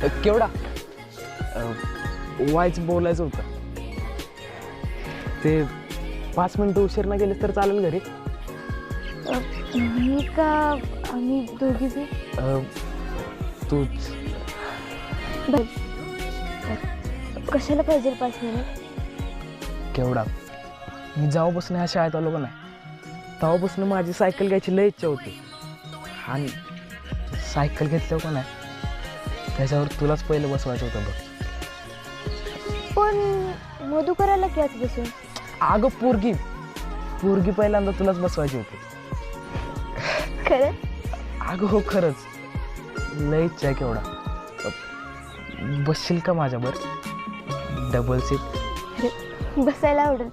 केवढा वायच बोलायचं होतं ते 5 मिनिटं उशीर ना गेलेस तर चालेल घरी. मी का आम्ही दोघी बी तूच. बर कशाला पाहिजे 5 मिनिट? केवढा मी जेव्हापासून ह्या शाळेत आलो का नाही तेव्हापासून माझी सायकल घ्यायची लय इच्छा होती आणि सायकल घेतल्यावर का नाही त्याच्यावर तुलाच पहिलं बसवायचं होतं बघ. पण मधुकराला क्याच बसून? अगं पोरगी पोरगी पहिल्यांदा तुलाच बसवायची होती. खरं? अगं हो खरंच लय इच्छा आहे. केवढा बसशील का माझ्यावर डबल सीट? बसायला आवडेल.